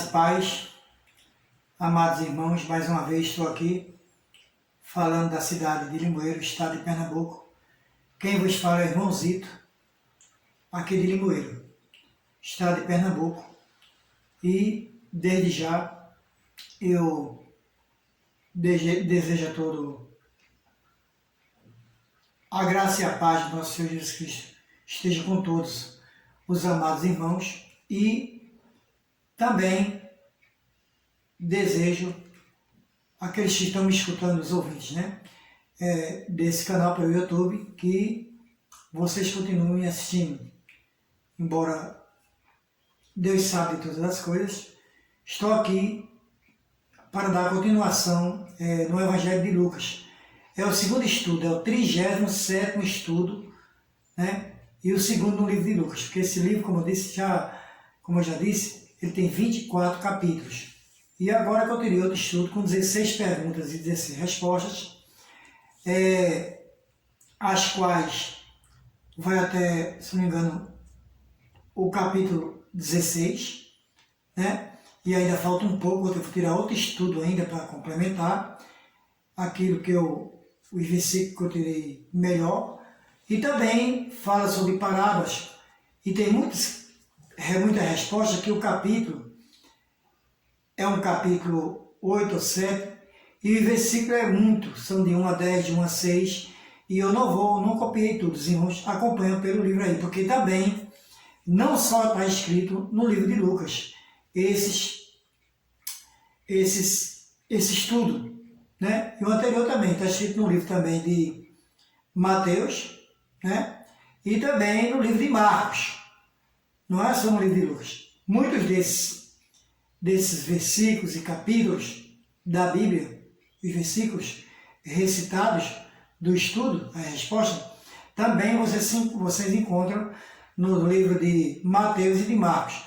paz, amados irmãos, mais uma vez estou aqui falando da cidade de Limoeiro, estado de Pernambuco. Quem vos fala é irmão Zito, aqui de Limoeiro, estado de Pernambuco. E desde já eu desejo a todos a graça e a paz do nosso Senhor Jesus Cristo esteja com todos os amados irmãos, e também desejo aqueles que estão me escutando, os ouvintes, desse canal pelo YouTube, que vocês continuem assistindo. Embora Deus sabe de todas as coisas, estou aqui para dar continuação no Evangelho de Lucas. É o segundo estudo, é o 37º estudo, e o segundo no livro de Lucas, porque esse livro, como eu já disse, ele tem 24 capítulos. E agora que eu terei outro estudo com 16 perguntas e 16 respostas, as quais vai até, se não me engano, o capítulo 16, e ainda falta um pouco, eu vou tirar outro estudo ainda para complementar aquilo que os versículos que eu tirei melhor. E também fala sobre parábolas, e tem muitas respostas, que o capítulo é um capítulo 8 ou 7, e o versículo são de 1 a 10, de 1 a 6, e eu não copiei tudo, os irmãos acompanham pelo livro aí, porque também não só está escrito no livro de Lucas, esse estudo, e o anterior também está escrito no livro também de Mateus, e também no livro de Marcos, não é só no livro de Lucas. Muitos desses versículos e capítulos da Bíblia, os versículos recitados do estudo, a resposta, também vocês encontram no livro de Mateus e de Marcos.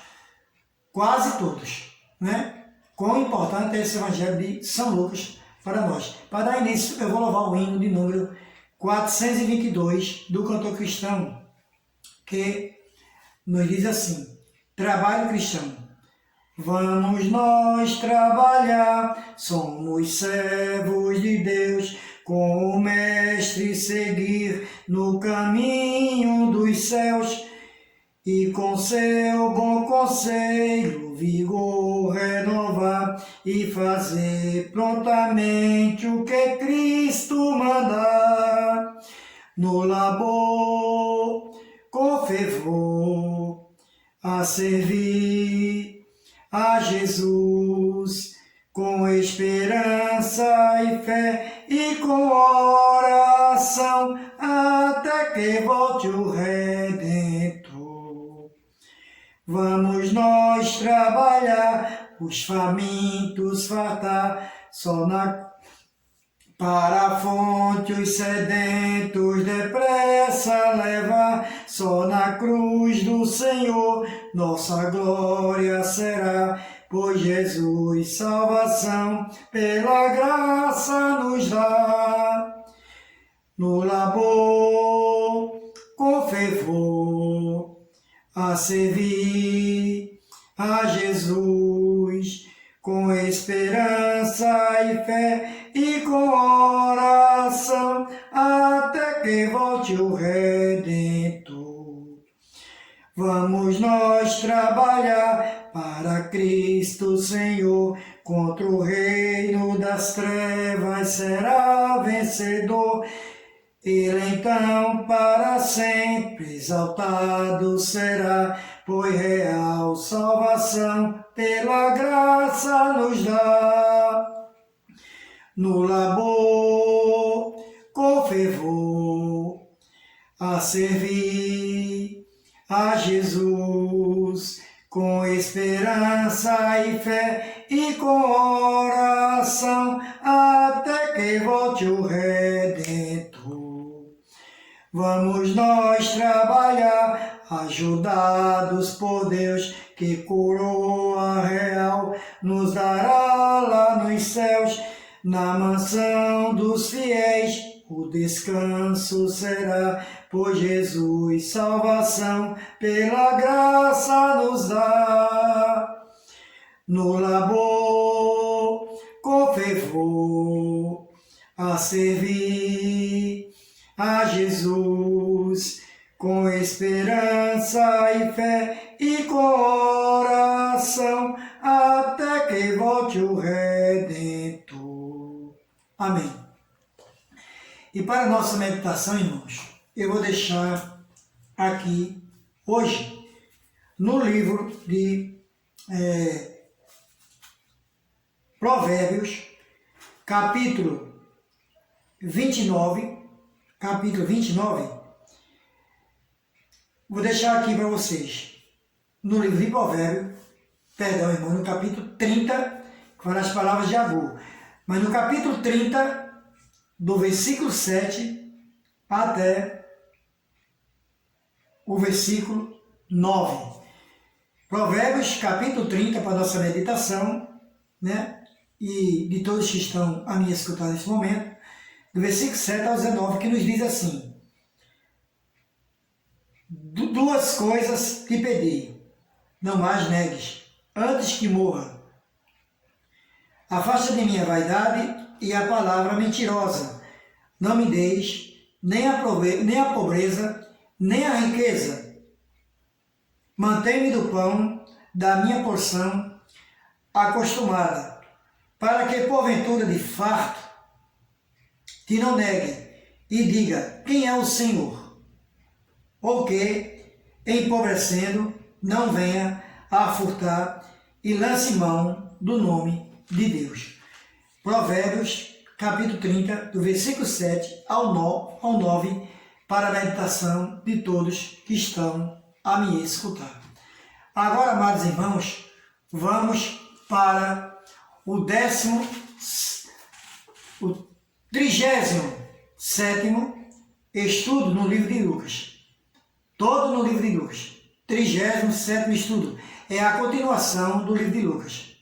Quase todos, Quão importante é esse Evangelho de São Lucas para nós. Para dar início, eu vou louvar o hino de número 422 do cantor cristão, que nos diz assim: trabalho cristão. Vamos nós trabalhar, somos servos de Deus, com o Mestre seguir no caminho dos céus, e com seu bom conselho, vigor renovar, e fazer prontamente o que Cristo mandar. No labor, com fervor, a servir a Jesus, com esperança e fé, e com oração, até que volte o Redentor. Vamos nós trabalhar, os famintos fartar, para a fonte os sedentos depressa levar, só na cruz do Senhor nossa glória será, pois Jesus salvação pela graça nos dá. No labor, com fervor, a servir a Jesus, com esperança e fé, e com oração, até que volte o Redentor. Vamos nós trabalhar para Cristo Senhor, contra o reino das trevas será vencedor. Ele então para sempre exaltado será, pois real salvação pela graça nos dá. No labor, com fervor, a servir a Jesus, com esperança e fé, e com oração, até que volte o Redentor. Vamos nós trabalhar, ajudados por Deus, que coroa real nos dará lá nos céus, na mansão dos fiéis, o descanso será, pois Jesus salvação pela graça nos dá. no labor, com fervor, a servir a Jesus, com esperança e fé e com oração, até que volte o Redentor. Amém. E para a nossa meditação, irmãos, eu vou deixar aqui, hoje, no livro de Provérbios, capítulo 29, vou deixar aqui para vocês, no livro de Provérbios, perdão, irmão, no capítulo 30, que fala as palavras de Agur, mas no capítulo 30, do versículo 7 até o versículo 9. Provérbios, capítulo 30, para a nossa meditação, né? E de todos que estão a me escutar nesse momento, do versículo 7 ao 19, que nos diz assim: duas coisas te pedi, não mais negues, antes que morra. Afasta de mim a vaidade e a palavra mentirosa. Não me deis nem a pobreza, nem a riqueza. Mantém-me do pão da minha porção acostumada, para que porventura de farto te não negue e diga: quem é o Senhor? Ou que, empobrecendo, não venha a furtar e lance mão do nome de Deus. Provérbios, capítulo 30, do versículo 7 ao 9, para a meditação de todos que estão a me escutar. Agora, amados irmãos, vamos para o 37º estudo no livro de Lucas. Todo no livro de Lucas. 37º estudo. É a continuação do livro de Lucas.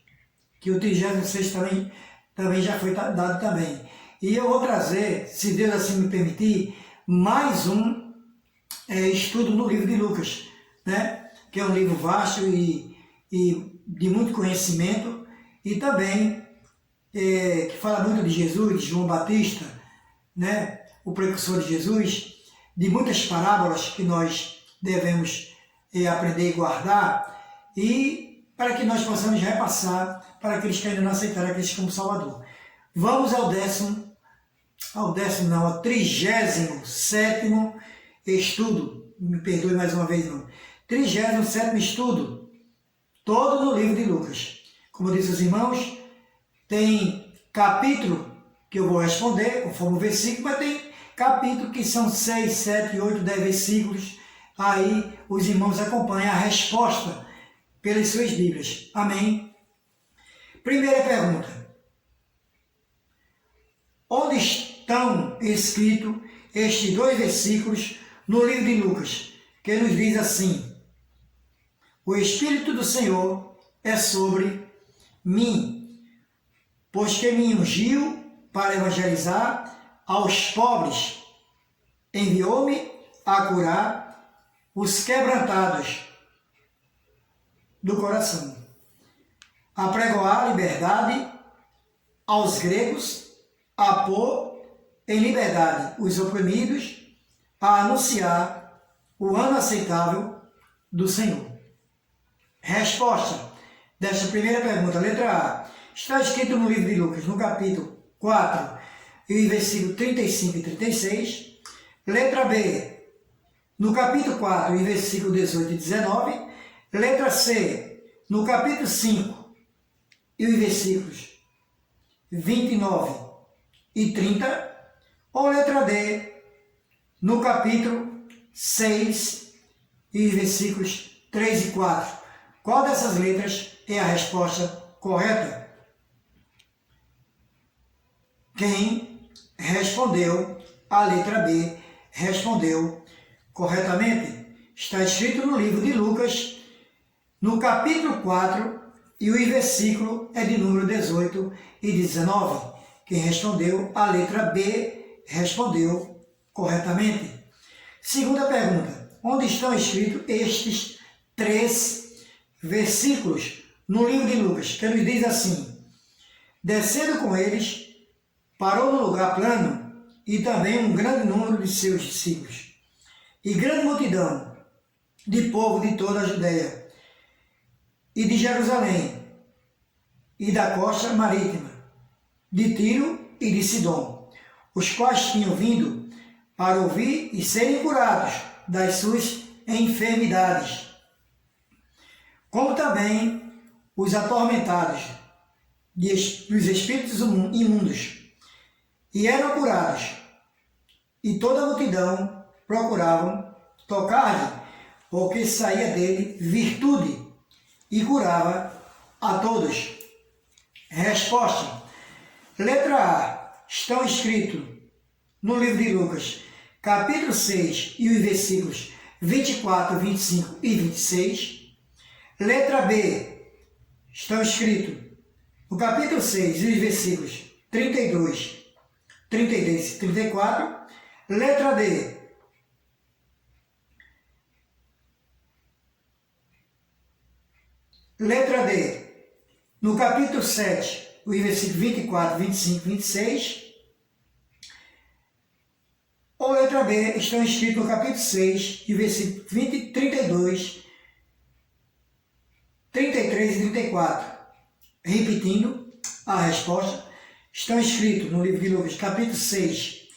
Que o 36º também já foi dado também. E eu vou trazer, se Deus assim me permitir, mais um estudo no livro de Lucas, né? Que é um livro vasto e de muito conhecimento, e também que fala muito de Jesus, de João Batista, né? O precursor de Jesus, de muitas parábolas que nós devemos aprender e guardar, e para que nós possamos repassar para aqueles que ainda não aceitaram a Cristo como Salvador. Vamos ao 37º estudo, me perdoe mais uma vez, irmão. 37º estudo, todo no livro de Lucas. Como eu disse aos irmãos, tem capítulo que eu vou responder, conforme o versículo, mas tem capítulo que são 6, 7, 8, 10 versículos. Aí os irmãos acompanham a resposta pelas suas Bíblias. Amém? Primeira pergunta. Onde estão escritos estes dois versículos no livro de Lucas, que nos diz assim: o Espírito do Senhor é sobre mim, pois que me ungiu para evangelizar aos pobres, enviou-me a curar os quebrantados do coração, a pregoar liberdade aos gregos, a pôr em liberdade os oprimidos, a anunciar o ano aceitável do Senhor. Resposta desta primeira pergunta, letra A. Está escrito no livro de Lucas, no capítulo 4, e versículo 35 e 36. Letra B, no capítulo 4, e versículo 18 e 19. Letra C, no capítulo 5, e os versículos 29 e 30. Ou letra D, no capítulo 6, e os versículos 3 e 4. Qual dessas letras é a resposta correta? Quem respondeu a letra B respondeu corretamente. Está escrito no livro de Lucas, no capítulo 4, e o versículo é de número 18 e 19. Quem respondeu a letra B respondeu corretamente. Segunda pergunta. Onde estão escritos estes 3 versículos no livro de Lucas, que nos diz assim: descendo com eles, parou no lugar plano e também um grande número de seus discípulos, e grande multidão de povo de toda a Judéia e de Jerusalém e da costa marítima, de Tiro e de Sidom, os quais tinham vindo para ouvir e serem curados das suas enfermidades, como também os atormentados dos espíritos imundos, e eram curados, e toda a multidão procuravam tocar-lhe, porque saía dele virtude, e curava a todos. Resposta. Letra A. Estão escritos no livro de Lucas, capítulo 6, e os versículos 24, 25 e 26. Letra B. Estão escritos no capítulo 6, e os versículos 32, 33 e 34. Letra D. Letra D. No capítulo 7, os versículos 24, 25 e 26. Ou letra B, estão escritos no capítulo 6, e versículos 20, 32, 33 e 34. Repetindo a resposta, estão escritos no livro de Lucas, capítulo 6,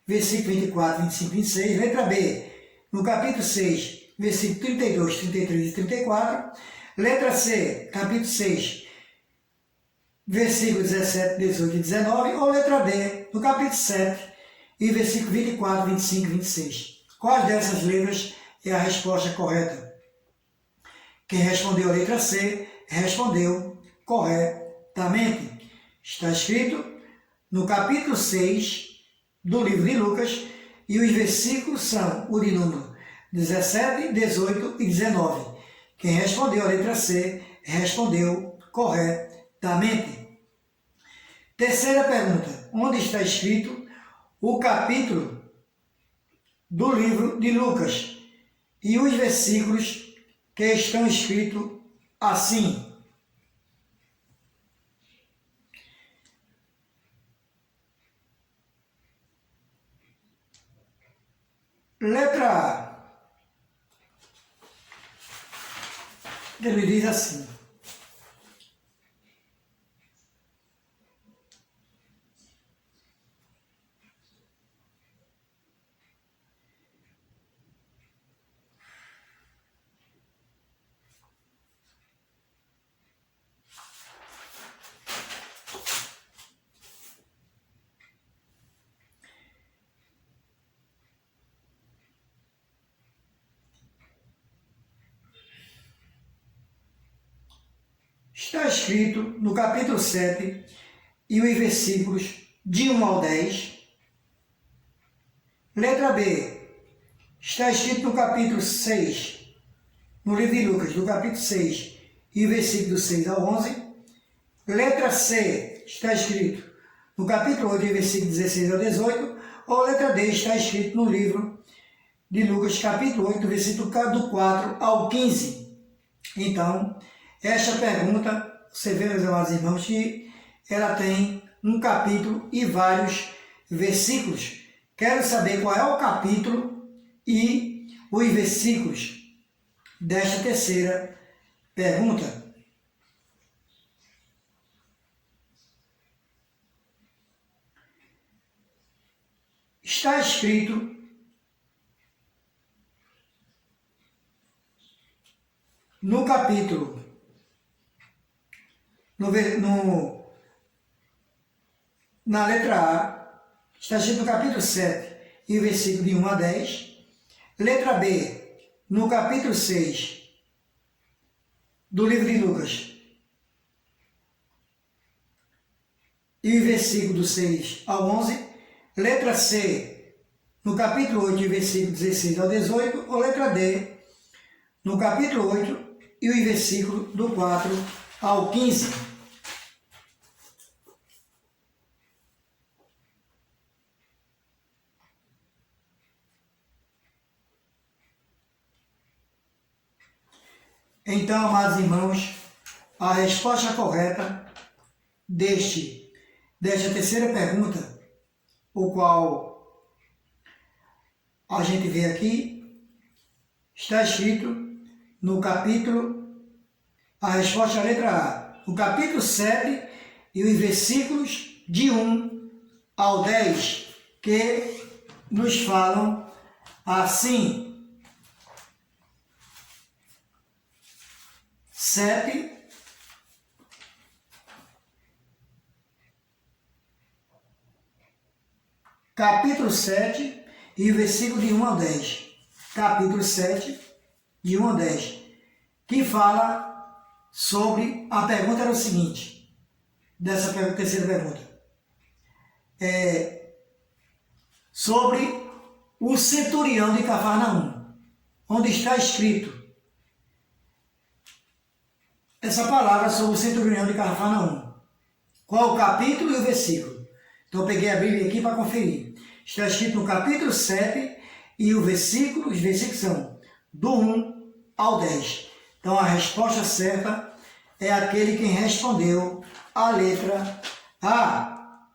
versículo 24, 25 e 26. Letra B, no capítulo 6, versículo 32, 33 e 34. Letra C, capítulo 6, versículos 17, 18 e 19. Ou letra D, no capítulo 7, e versículo 24, 25 e 26. Quais dessas letras é a resposta correta? Quem respondeu a letra C, respondeu corretamente. Está escrito no capítulo 6 do livro de Lucas, e os versículos são o de número 17, 18 e 19. Quem respondeu a letra C, respondeu corretamente. Terceira pergunta. Onde está escrito o capítulo do livro de Lucas e os versículos que estão escritos assim? Letra A. Ele diz assim: está escrito no capítulo 7 e os versículos de 1 ao 10. Letra B. Está escrito no capítulo 6, no livro de Lucas, do capítulo 6 e o versículo do 6 ao 11. Letra C. Está escrito no capítulo 8 e versículo 16 ao 18. Ou letra D. Está escrito no livro de Lucas, capítulo 8, versículo do 4 ao 15. Então, esta pergunta, você vê, meus amados irmãos, que ela tem um capítulo e vários versículos. Quero saber qual é o capítulo e os versículos desta terceira pergunta. Está escrito no capítulo, na letra A, está escrito no capítulo 7 e o versículo de 1 a 10. Letra B, no capítulo 6 do livro de Lucas, e o versículo do 6 ao 11. Letra C, no capítulo 8 e o versículo 16 ao 18. Ou letra D, no capítulo 8 e o versículo do 4 ao 15. Então, amados irmãos, a resposta correta desta terceira pergunta, o qual a gente vê aqui, está escrito no capítulo, a resposta é a letra A, no capítulo 7 e os versículos de 1 ao 10, que nos falam assim: 7, capítulo 7 e o versículo de 1 ao 10. Capítulo 7, de 1 ao 10, que fala sobre, a pergunta era o seguinte, dessa terceira pergunta, sobre o centurião de Cafarnaum, onde está escrito essa palavra sobre o centurião de Cafarnaum. Qual o capítulo e o versículo? Então eu peguei a Bíblia aqui para conferir. Está escrito no capítulo 7 e os versículos são do 1 ao 10. Então a resposta certa é aquele que respondeu a letra A.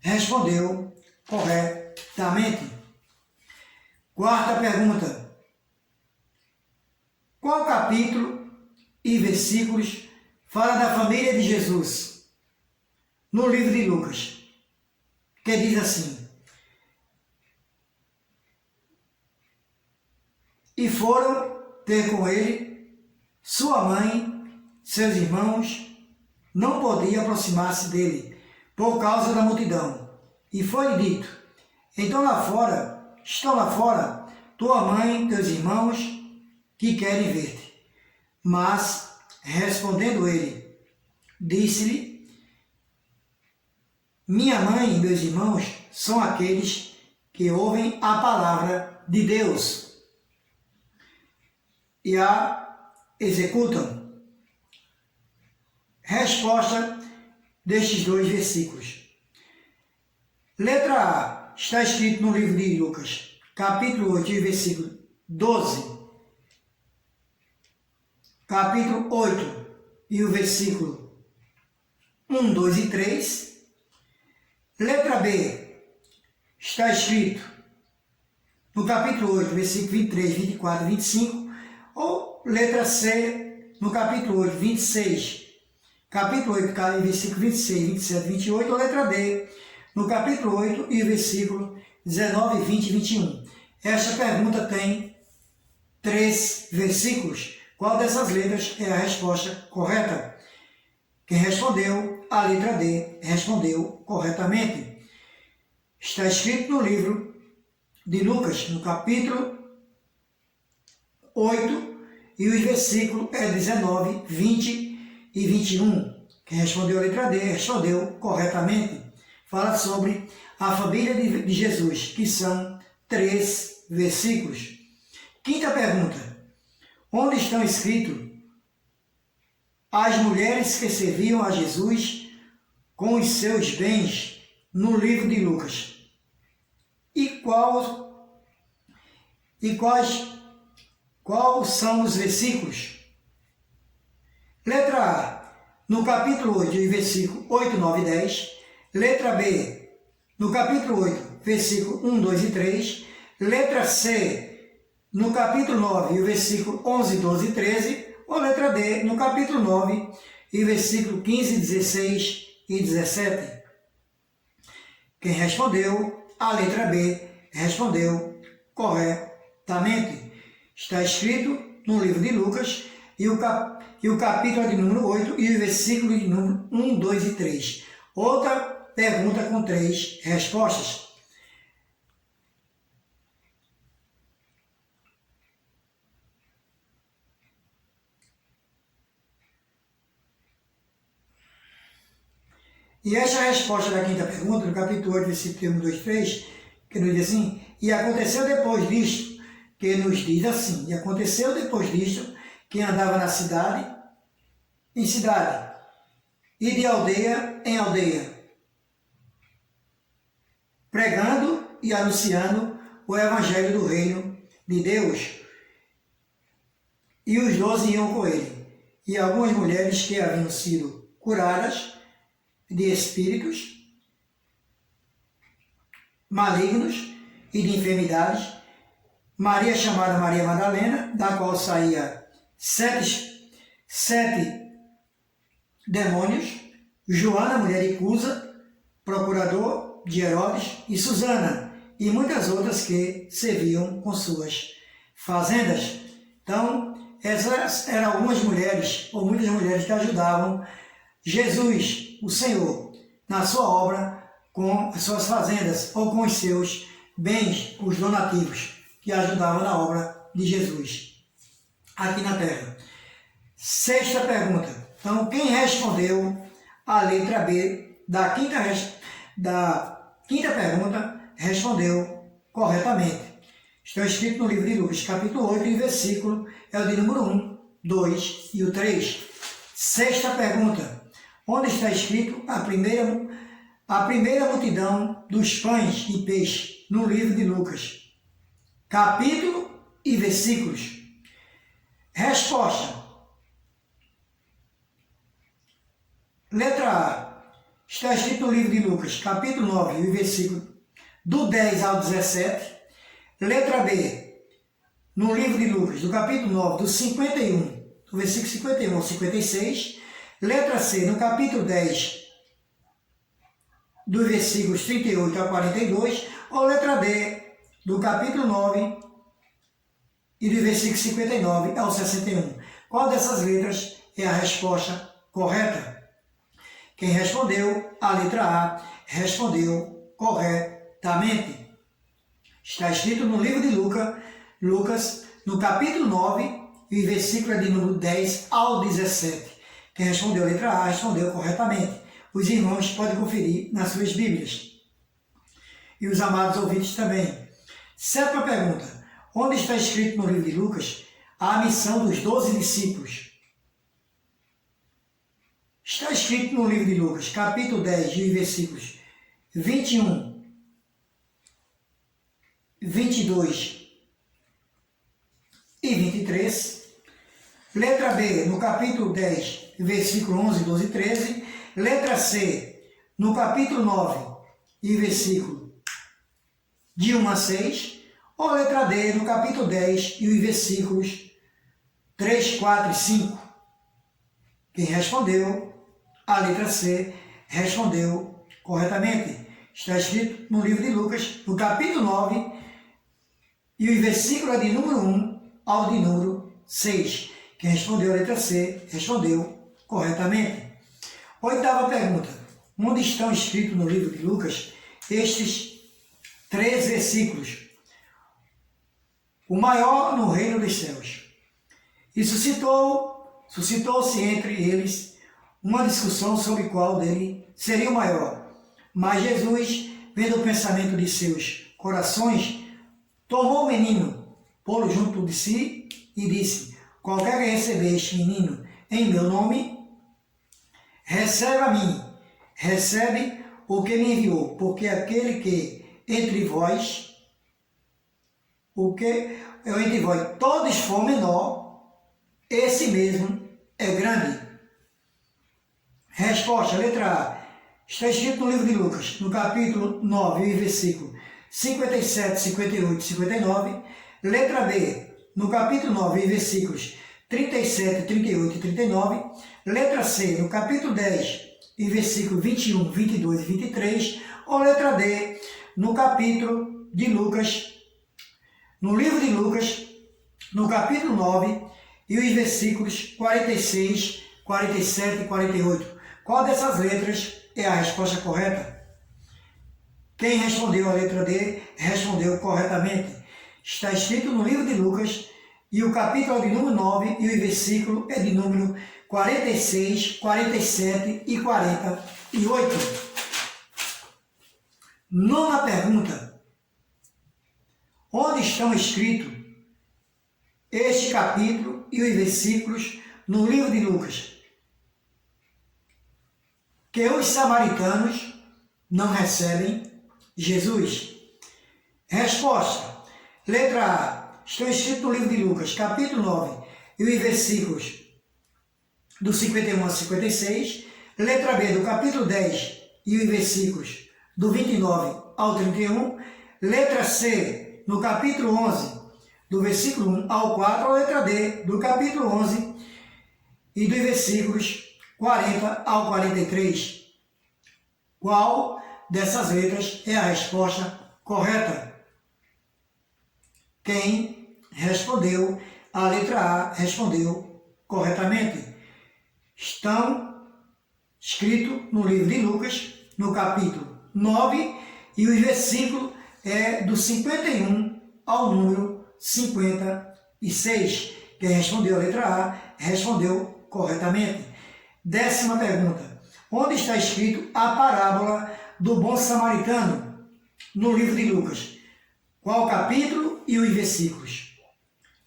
Respondeu corretamente. Quarta pergunta. Qual capítulo e versículos fala da família de Jesus no livro de Lucas? Que diz assim: e foram ter com ele sua mãe, seus irmãos, não podiam aproximar-se dele por causa da multidão. E foi-lhe dito: então estão lá fora tua mãe, teus irmãos, que querem ver-te. Mas, respondendo ele, disse-lhe: minha mãe e meus irmãos são aqueles que ouvem a palavra de Deus e a executam. Resposta destes dois versículos. Letra A, está escrito no livro de Lucas, capítulo 8, versículo 12. Capítulo 8 e o versículo 1, 2 e 3. Letra B, está escrito no capítulo 8, versículo 23, 24 e 25. Ou letra C, no capítulo 8, 26. Capítulo 8, versículo 26, 27 e 28. Ou letra D, no capítulo 8 e versículo 19, 20 e 21. Esta pergunta tem 3 versículos. Qual dessas letras é a resposta correta? Quem respondeu a letra D respondeu corretamente. Está escrito no livro de Lucas, no capítulo 8, e os versículos 19, 20 e 21. Quem respondeu a letra D respondeu corretamente. Fala sobre a família de Jesus, que são 3 versículos. Quinta pergunta. Onde estão escritos as mulheres que serviam a Jesus com os seus bens no livro de Lucas? Quais são os versículos? Letra A, no capítulo 8, versículo 8, 9 e 10. Letra B, no capítulo 8, versículo 1, 2 e 3. Letra C, no capítulo 9, e o versículo 11, 12 e 13, ou letra D, no capítulo 9, e versículo 15, 16 e 17. Quem respondeu a letra B respondeu corretamente. Está escrito no livro de Lucas, e o capítulo de número 8 e o versículo de número 1, 2 e 3. Outra pergunta com 3 respostas. E esta resposta da quinta pergunta, no capítulo 8, versículo 1, 2, 3, que nos diz assim: e aconteceu depois disto, que nos diz assim, e aconteceu depois disto, que andava na cidade, em cidade, e de aldeia em aldeia, pregando e anunciando o evangelho do reino de Deus. E os 12 iam com ele. e algumas mulheres que haviam sido curadas de espíritos malignos e de enfermidades, Maria chamada Maria Madalena, da qual saía sete demônios, Joana, mulher de Cusa, procurador de Herodes, e Susana, e muitas outras que serviam com suas fazendas. Então, essas eram algumas mulheres, ou muitas mulheres que ajudavam Jesus, o Senhor, na sua obra, com as suas fazendas ou com os seus bens, os donativos, que ajudavam na obra de Jesus aqui na terra. Sexta pergunta. Então, quem respondeu a letra B da quinta pergunta respondeu corretamente. Está escrito no livro de Lucas, capítulo 8, e o versículo é o de número 1, 2 e o 3. Sexta pergunta. Onde está escrito a primeira multidão dos pães e peixes, no livro de Lucas? Capítulo e versículos. Resposta. Letra A. Está escrito no livro de Lucas, capítulo 9, e o versículo do 10 ao 17. Letra B. No livro de Lucas, do capítulo 9, do 51, do versículo 51 ao 56. Letra C. No capítulo 10, dos versículos 38 a 42. Ou letra D. Do capítulo 9 e do versículo 59 ao 61. Qual dessas letras é a resposta correta? Quem respondeu a letra A respondeu corretamente. Está escrito no livro de Lucas, no capítulo 9, e o versículo é de número 10 ao 17. Quem respondeu a letra A respondeu corretamente. Os irmãos podem conferir nas suas Bíblias. E os amados ouvintes também. Sétima pergunta. Onde está escrito no livro de Lucas a missão dos 12 discípulos? Está escrito no livro de Lucas, capítulo 10, e versículos 21, 22 e 23. Letra B, no capítulo 10, versículo 11, 12 e 13. Letra C, no capítulo 9, e versículo de 1 a 6. Ou letra D, no capítulo 10, e os versículos 3, 4 e 5. Quem respondeu a letra C respondeu corretamente. Está escrito no livro de Lucas, no capítulo 9, e o versículo é de número 1 ao de número 6. Quem respondeu a letra C respondeu corretamente. Oitava pergunta. Onde estão escritos no livro de Lucas estes 3 versículos? O maior no reino dos céus. E suscitou-se entre eles uma discussão sobre qual dele seria o maior. Mas Jesus, vendo o pensamento de seus corações, tomou o menino, pô-lo junto de si e disse: qualquer que receber este menino em meu nome, recebe a mim, recebe o que me enviou, porque aquele que entre vós todos for menor, esse mesmo é grande. Resposta, letra A. Está escrito no livro de Lucas, no capítulo 9, versículo 57, 58 e 59. Letra B, no capítulo 9, versículos 37, 38 e 39. Letra C, no capítulo 10, versículo 21, 22 e 23. Ou letra D, no capítulo de Lucas, no livro de Lucas, no capítulo 9, e os versículos 46, 47 e 48. Qual dessas letras é a resposta correta? Quem respondeu a letra D respondeu corretamente. Está escrito no livro de Lucas, e o capítulo é de número 9, e o versículo é de número 46, 47 e 48. Nona pergunta. Onde estão escritos este capítulo e os versículos no livro de Lucas? Que os samaritanos não recebem Jesus. Resposta. Letra A. Estão escritos no livro de Lucas, capítulo 9, e os versículos do 51 ao 56. Letra B, do capítulo 10 e os versículos do 29 ao 31. Letra C, no capítulo 11, do versículo 1 ao 4. Ou letra D, do capítulo 11 e dos versículos 40 ao 43. Qual dessas letras é a resposta correta? Quem respondeu a letra A respondeu corretamente. Estão escritos no livro de Lucas, no capítulo 9, e o versículo é do 51 ao número 56. Quem respondeu a letra A respondeu corretamente. 10ª pergunta. Onde está escrito a parábola do bom samaritano no livro de Lucas? Qual capítulo e os versículos?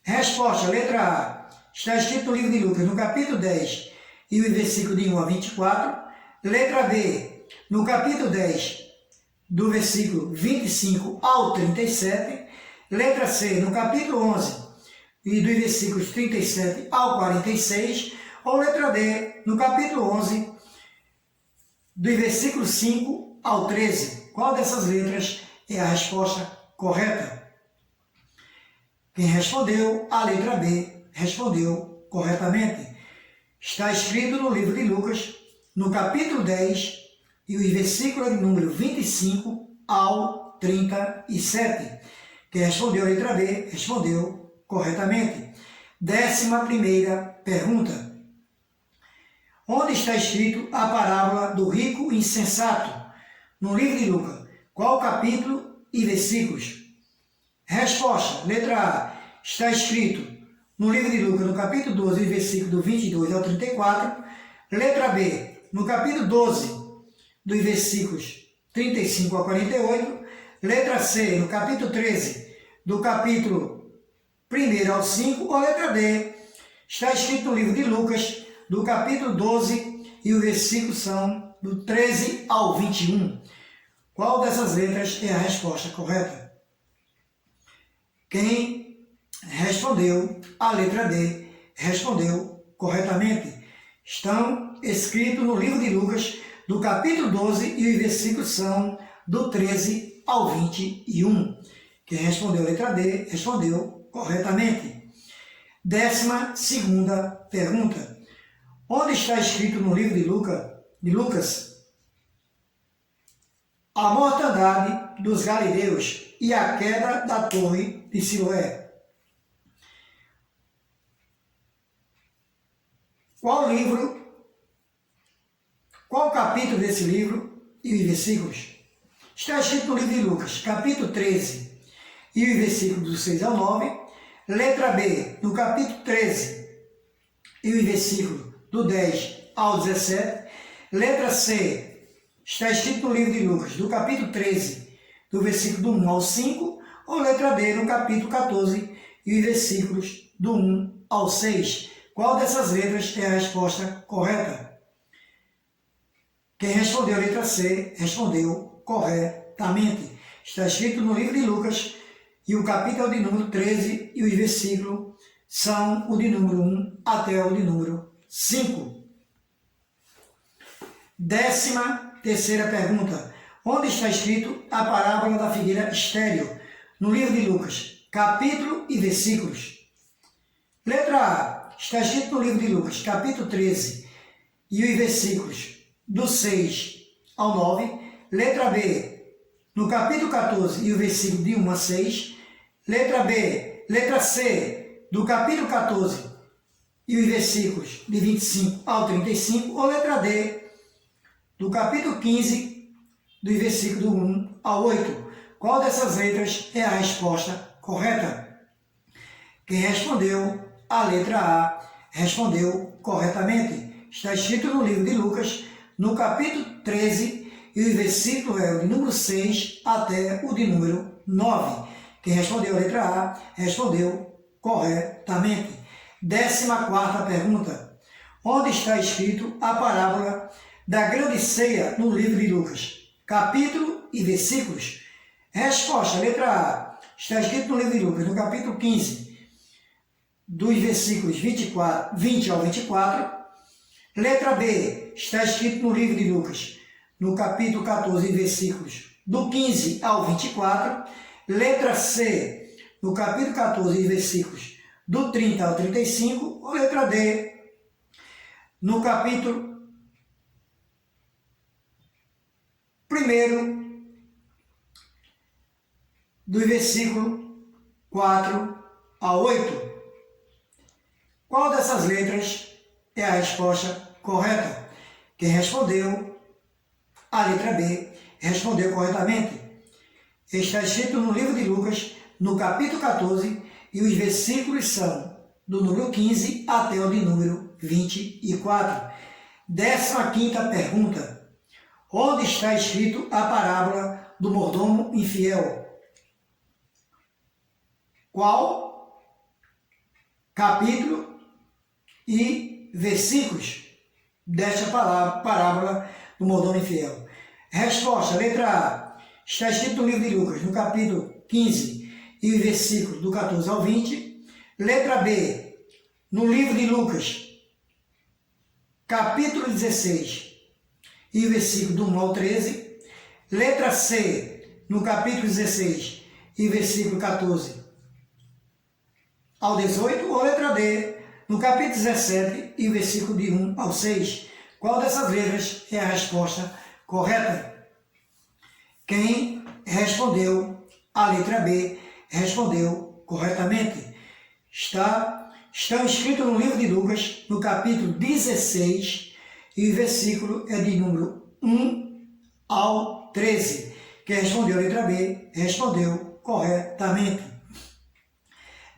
Resposta, letra A. Está escrito no livro de Lucas, no capítulo 10 e os versículos de 1 a 24. Letra B, no capítulo 10, do versículo 25 ao 37. Letra C, no capítulo 11 e dos versículos 37 ao 46. Ou letra D, no capítulo 11, dos versículos 5 ao 13. Qual dessas letras é a resposta correta? Quem respondeu a letra B respondeu corretamente. Está escrito no livro de Lucas, no capítulo 10 e os versículos de número 25 ao 37. Quem respondeu a letra B respondeu corretamente. 11ª pergunta. Onde está escrito a parábola do rico insensato no livro de Lucas? Qual capítulo e versículos? Resposta, letra A. Está escrito no livro de Lucas, no capítulo 12, versículo do 22 ao 34. Letra B, no capítulo 12, dos versículos 35 ao 48. Letra C, no capítulo 13, do capítulo 1 ao 5. Ou letra D, está escrito no livro de Lucas, do capítulo 12, e os versículos são do 13 ao 21. Qual dessas letras é a resposta correta? Quem respondeu a letra D respondeu corretamente. Estão escritos no livro de Lucas, do capítulo 12, e os versículos são do 13 ao 21. Quem respondeu a letra D respondeu corretamente. 12ª pergunta. Onde está escrito no livro de Lucas a mortandade dos galileus e a queda da torre de Siloé? Qual capítulo desse livro e os versículos? Está escrito no livro de Lucas, capítulo 13 e os versículos do 6 ao 9. Letra B, no capítulo 13 e os versículos do 10 ao 17. Letra C, está escrito no livro de Lucas, do capítulo 13, do versículo do 1 ao 5. Ou letra D, no capítulo 14 e os versículos do 1 ao 6. Qual dessas letras é a resposta correta? Quem respondeu a letra C respondeu corretamente. Está escrito no livro de Lucas, e o capítulo de número 13 e os versículos são o de número 1 até o de número 5. 13ª pergunta. Onde está escrito a parábola da figueira estéril no livro de Lucas? Capítulo e versículos. Letra A. Está escrito no livro de Lucas, capítulo 13 e os versículos do 6 ao 9. Letra B. No capítulo 14 e o versículo de 1 a 6. Letra B. Letra C. Do capítulo 14 e os versículos de 25 ao 35. Ou letra D. Do capítulo 15, dos versículos do 1 ao 8. Qual dessas letras é a resposta correta? Quem respondeu a letra A respondeu corretamente. Está escrito no livro de Lucas, no capítulo 13, e o versículo é o de número 6 até o de número 9. Quem respondeu a letra A respondeu corretamente. 14ª pergunta. Onde está escrito a parábola da grande ceia no livro de Lucas? Capítulo e versículos. Resposta, letra A. Está escrito no livro de Lucas, no capítulo 15, dos versículos 20 ao 24. Letra B, está escrito no livro de Lucas, no capítulo 14, versículos do 15 ao 24. Letra C, no capítulo 14, versículos do 30 ao 35. Ou letra D, no capítulo 1, do versículo 4 a 8. Qual dessas letras é a resposta correta? Quem respondeu a letra B respondeu corretamente. Está escrito no livro de Lucas, no capítulo 14, e os versículos são do número 15 até o de número 24. 15ª pergunta. Onde está escrito a parábola do mordomo infiel? Qual capítulo e versículos desta parábola do mordomo infiel? Resposta, letra A. Está escrito no livro de Lucas, no capítulo 15 e versículos do 14 ao 20. Letra B. No livro de Lucas, capítulo 16 e versículo do 1 ao 13. Letra C. No capítulo 16 e versículo 14 ao 18, ou letra D, no capítulo 17 e versículo de 1 ao 6. Qual dessas letras é a resposta correta? Quem respondeu a letra B respondeu corretamente. Estão escritos no livro de Lucas, no capítulo 16, e o versículo é de número 1 ao 13. Quem respondeu a letra B respondeu corretamente.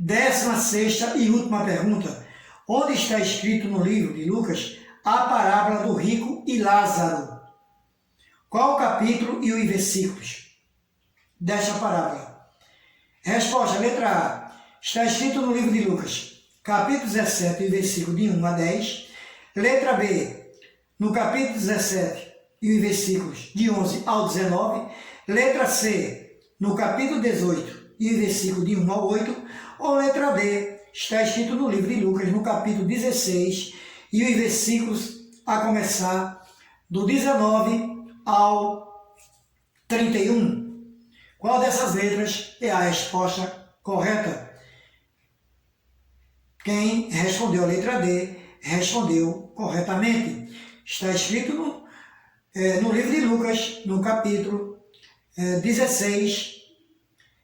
16ª e última pergunta. Onde está escrito no livro de Lucas a parábola do rico e Lázaro? Qual o capítulo e os versículos desta parábola? Resposta, letra A. Está escrito no livro de Lucas, capítulo 17, versículo de 1 a 10. Letra B. No capítulo 17 e os versículos de 11 ao 19. Letra C. No capítulo 18 e o versículo de 1 ao 8. Ou letra D, está escrito no livro de Lucas, no capítulo 16, e os versículos a começar do 19 ao 31. Qual dessas letras é a resposta correta? Quem respondeu a letra D respondeu corretamente. Está escrito no livro de Lucas, no capítulo 16,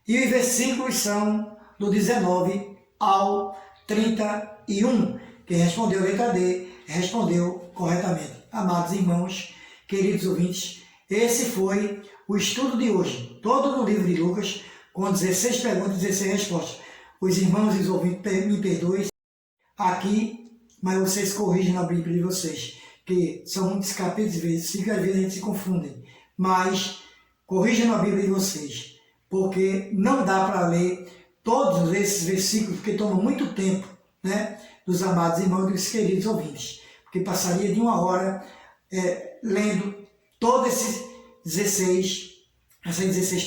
e os versículos são do 19 ao 31. Quem respondeu a letra D respondeu corretamente. Amados irmãos, queridos ouvintes, esse foi o estudo de hoje, todo no livro de Lucas, com 16 perguntas e 16 respostas. Os irmãos e os ouvintes me perdoem aqui, mas vocês corrigem na Bíblia de vocês, que são muitos capítulos e versículos, às vezes a gente se confunde, mas corrijam na Bíblia de vocês, porque não dá para ler todos esses versículos, porque tomam muito tempo, né, dos amados irmãos e dos queridos ouvintes, porque passaria de 1 hora lendo todos essas 16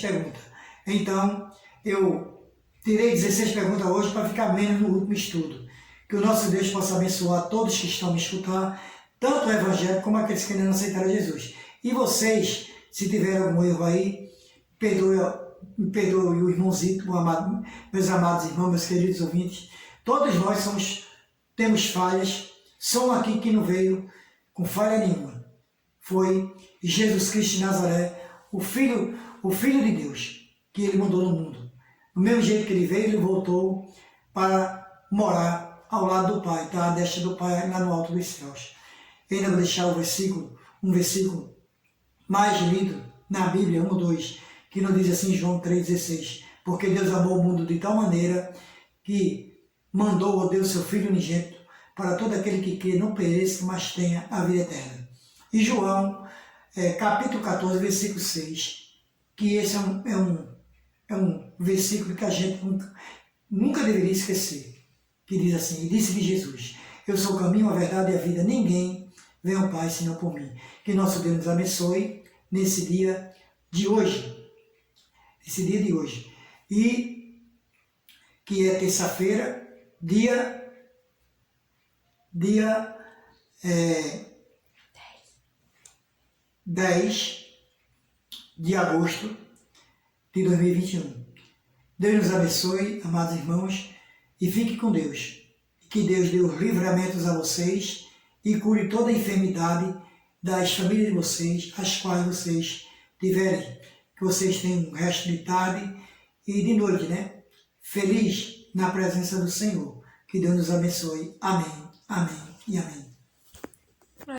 perguntas. Então, eu tirei 16 perguntas hoje para ficar menos no último estudo. Que o nosso Deus possa abençoar todos que estão me escutando, tanto o Evangelho como aqueles que ainda não aceitaram Jesus. E vocês, se tiver algum erro aí, me perdoe o irmãozito, meus amados irmãos, meus queridos ouvintes. Todos nós temos falhas, só um aqui que não veio com falha nenhuma. Foi Jesus Cristo de Nazaré, o Filho de Deus, que ele mandou no mundo. Do mesmo jeito que ele veio, ele voltou para morar ao lado do Pai, tá? À destra do Pai, lá no alto dos céus. Eu ainda vou deixar um versículo mais lido na Bíblia, 1 ou 2, que nos diz assim, João 3,16. Porque Deus amou o mundo de tal maneira que mandou o Deus seu Filho unigênito para todo aquele que crê não pereça, mas tenha a vida eterna. E João, capítulo 14, versículo 6, que esse é um versículo que a gente nunca deveria esquecer, que diz assim, e disse-lhe Jesus, eu sou o caminho, a verdade e a vida, ninguém vem ao Pai senão por mim. Que nosso Deus nos abençoe nesse dia de hoje, e que é terça-feira, dia 10 de agosto de 2021. Deus nos abençoe, amados irmãos, e fique com Deus. Que Deus dê os livramentos a vocês e cure toda a enfermidade das famílias de vocês, as quais vocês tiverem. Que vocês tenham um resto de tarde e de noite, né? Feliz na presença do Senhor. Que Deus nos abençoe. Amém, amém e amém.